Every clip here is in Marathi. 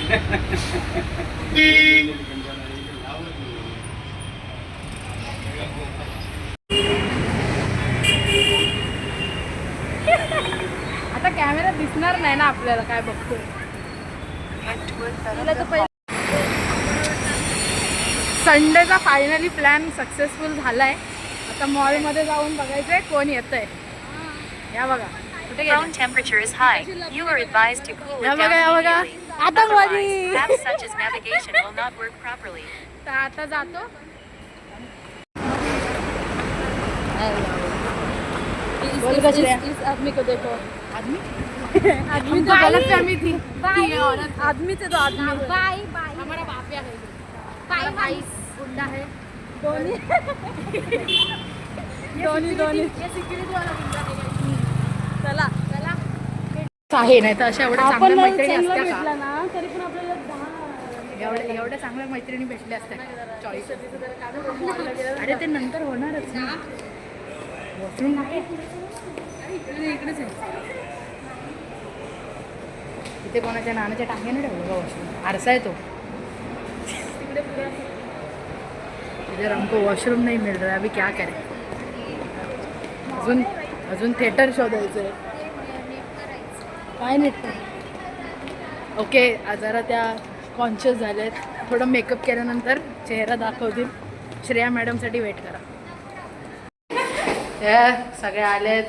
आता कॅमेरा दिसणार नाही ना आपल्याला काय बघतोय. संडेचा फायनली प्लॅन सक्सेसफुल झालाय. आता मॉलमध्ये जाऊन बघायचंय कोण येतंय. या बघा कुठे Ground temperature is high. You are advised to cool it down बघा immediately. आता Otherwise, apps such as navigation will not work properly. तर आता जातो. इस आदमी को देखो. आदमी आदमी तो गलत फहमी थी. आदमी से तो आदमी. Bye bye. हमारा बापिया है. Bye bye. गुंडा है. दोन्ही दोन्ही ये सिक्युरिटी वाला गुंडा है. चला चला आहे. नाही तर अशा एवढ्या चांगल्या मैत्रिणी असत्या का ना तरी पण आपल्याला एवढ्या चांगल्या मैत्रिणी भेटल्या असत्या चॉईस. अरे ते नंतर होणारच ना. वॉशरूम नाही इकडेच आहे. इथे कोणाच्या नानाच्या टांग्याने ठेवलं का वॉशरूम. आरसा आहे तो. इधर हमको वॉशरूम नहीं मिल रहा है. अभी क्या करें. अजून थिएटर शोधायचं आहे. काय नाही. ओके जरा त्या कॉन्शियस झालेत. थोडं मेकअप केल्यानंतर चेहरा दाखवतील. श्रेया मॅडमसाठी वेट करा. सगळे आलेत.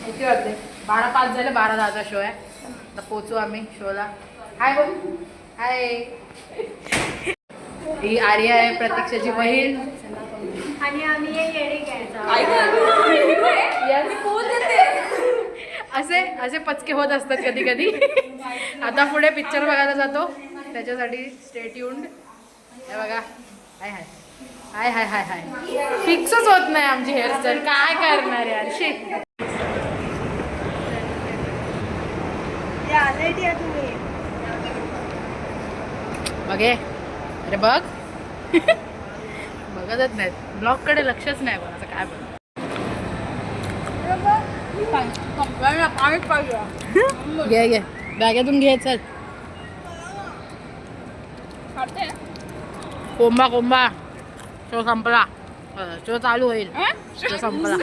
किती वाजले. 12:05 झाले. 12:10चा शो आहे. आता पोचू आम्ही शोला. हाय बोल. हाय. ही आर्या आहे प्रतीक्षाची बहीण. आणि आम्ही असे पचके होत असतात कधी कधी. आता पुढे पिक्चर बघायला जातो त्याच्यासाठी स्टे ट्यून्ड. हे बघा. हाय हाय हाय हाय हाय हाय. फिक्सच होत नाही आमची हेअरस्टाईल. काय करणार यार. बघे. अरे बघ. बघतच नाहीत. ब्लॉगकडे लक्षच नाही कोणाचं. काय बघ. घे घे बॅगेतून घे. चल कोंबा कोंबा. शो संपला. शो चालू होईल. शो संपला.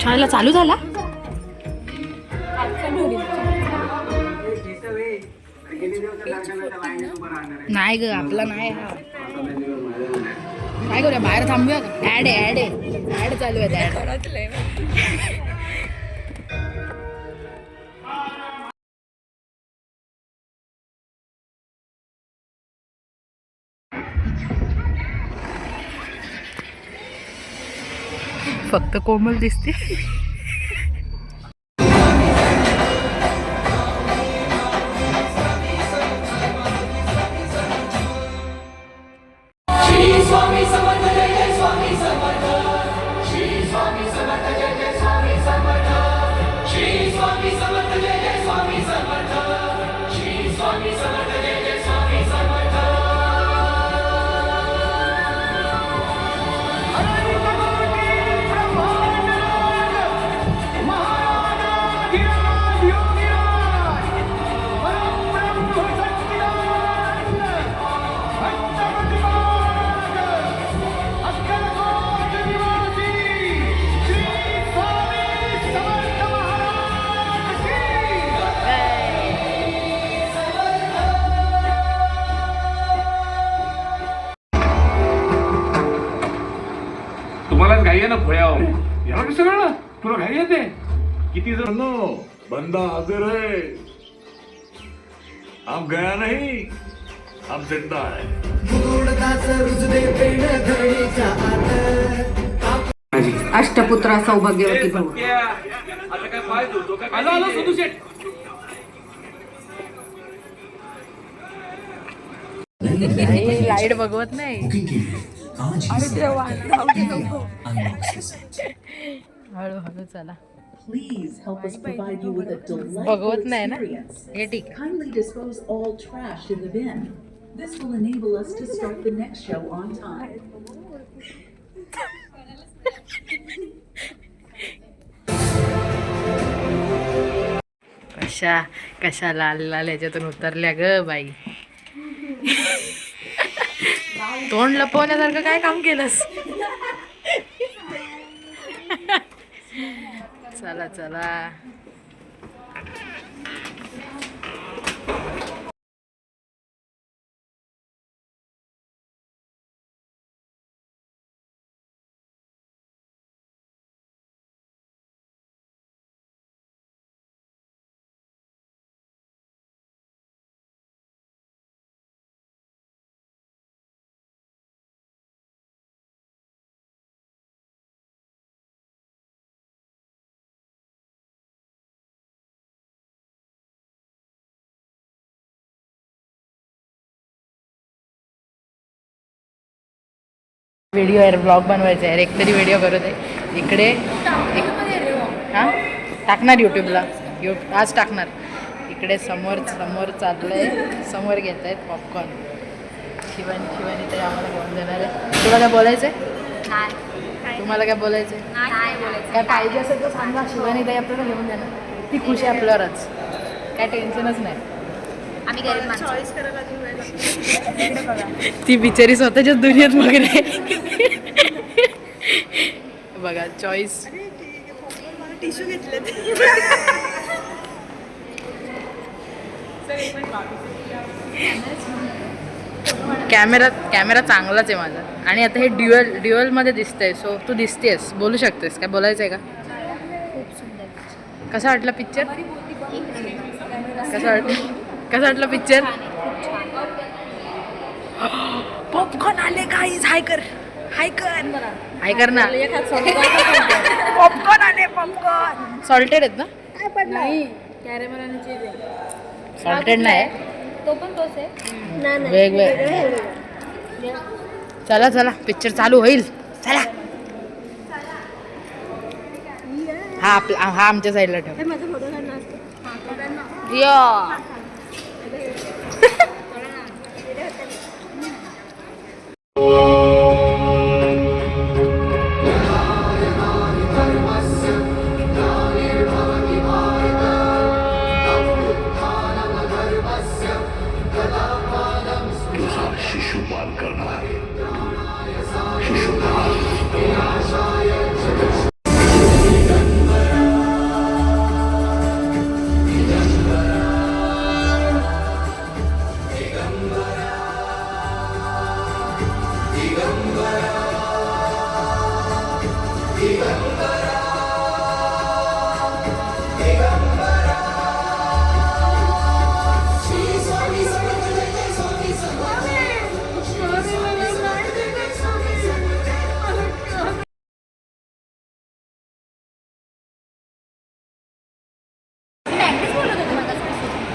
शाळेला चालू झाला. नाही ग आपला नाही. काय करूया बाहेर थांबूया. ऍड आहे ऍड चालू आहे. फक्त कोमल दिसते. तुम्हालाच घाई आहे ना भोया. याला कसं कळलं. तुला घाई येते. किती जण बंदा हाजिर है. हम गया नहीं हम जिंदा है. अष्टपुत्रा सौभाग्यवती भव. आता काय पाय धुतो का. आलो सदू शेठ. लाईट बघवत नाही. हळूहळू चला. Please help us provide you with a बघवत delightful नाही ना. experience. हे ठीक. Kindly dispose all trash in the bin. This will enable us to start the next show on time. कशा कशा लाल लाल ह्याच्यातून उतरल्या ग बाई. तोंड लपवण्यासारखं काय काम केलंस. चला चला. व्हिडिओ आहे, ब्लॉग बनवायचा आहे. एक तरी व्हिडिओ करू दे. इकडे हां टाकणार यूट्यूबला. आज टाकणार. इकडे समोर चाललंय. समोर घेत आहेत पॉपकॉर्न. शिवानी तरी आम्हाला घेऊन देणार आहे. तुला काय बोलायचं आहे? तुम्हाला काय बोलायचं आहे? काय पाहिजे असेल तर सांगा. शिवानी ताई आपल्याला घेऊन देणार. ती खुश आहे आपल्यावरच. काय टेन्शनच नाही. ती बिचारी स्वतःच्याच दुनियेत वगैरे. बघा चॉईस. टिश्यू घेतले. कॅमेरा चांगलाच आहे माझा. आणि आता हे ड्युअलमध्ये दिसतंय. सो तू दिसतेस, बोलू शकतेस. काय बोलायचं आहे का? कसा वाटला पिक्चर? कसा वाटला पिक्चर? पॉपकॉर्न आले गाईज. हाय कर ना. पॉपकॉर्न आले. पॉपकॉर्न सॉल्टेड आहेत ना? नाही कॅरेमल चीज आहे. सॉल्टेड नाही. तो पण तोच आहे. वेगवेगळे. चला पिक्चर चालू होईल. चला. हा आमच्या साईडला ठेव. माझा फोटो काढणार. या तुझा शिशुपाल करणार. शिशुपाल.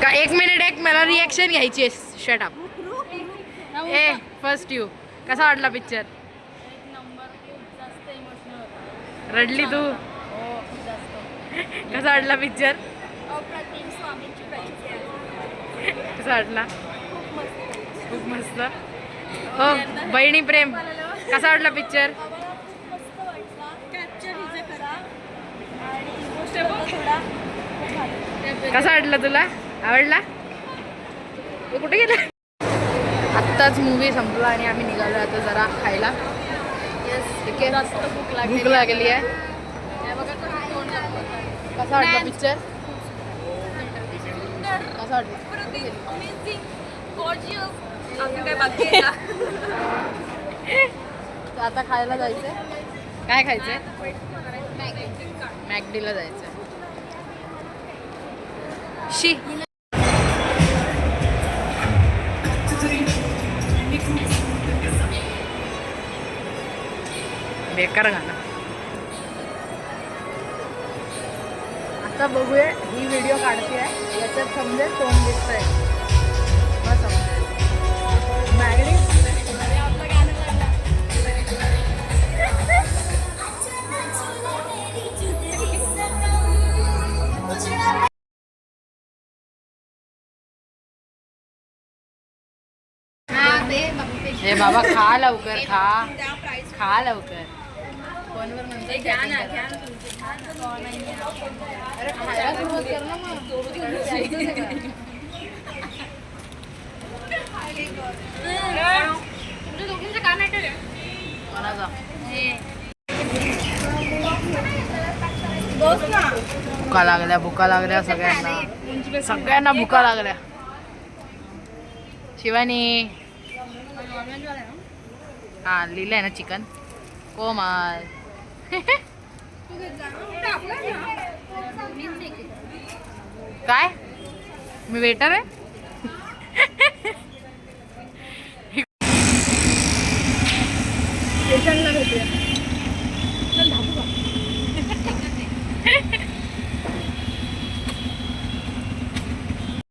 का 1 मिनिट मला रिॲक्शन घ्यायची आहे. Shut up. A first you. कसा वाटला पिक्चर? रडली तू? कसा वाटला पिक्चर? कसा वाटला? खूप मस्त. हो बहिणी प्रेम. कसा वाटला पिक्चर? कसा वाटला तुला? आवडला? तू कुठे गेला? आत्ताच मूवी संपला आणि आम्ही निघालो आता जरा खायला. ठीक आहे. भूक लागली आहे. कसा वाटला पिक्चर? कसा वाटला? आता खायला जायचंय. काय खायचंय? मॅकडीला जायचंय. शी बेकार गाणं. आता बघूया. ही व्हिडिओ काढते आहे. याच्यात समजेल तोंड दिसतंय. मग समजेल. मॅगडी हे बाबा खा लवकर खा लवकर फोनवर म्हणते घ्या ना अरे खायला सुरुवात कर ना मग तुमच्या दोघींचं काय मॅटर आहे कोणाचा भुका लागल्या सगळ्यांना भुका लागल्या शिवानी हा लिहिलंय ना चिकन कोमल काय मी वेटर आहे स्टेशनला भेटूया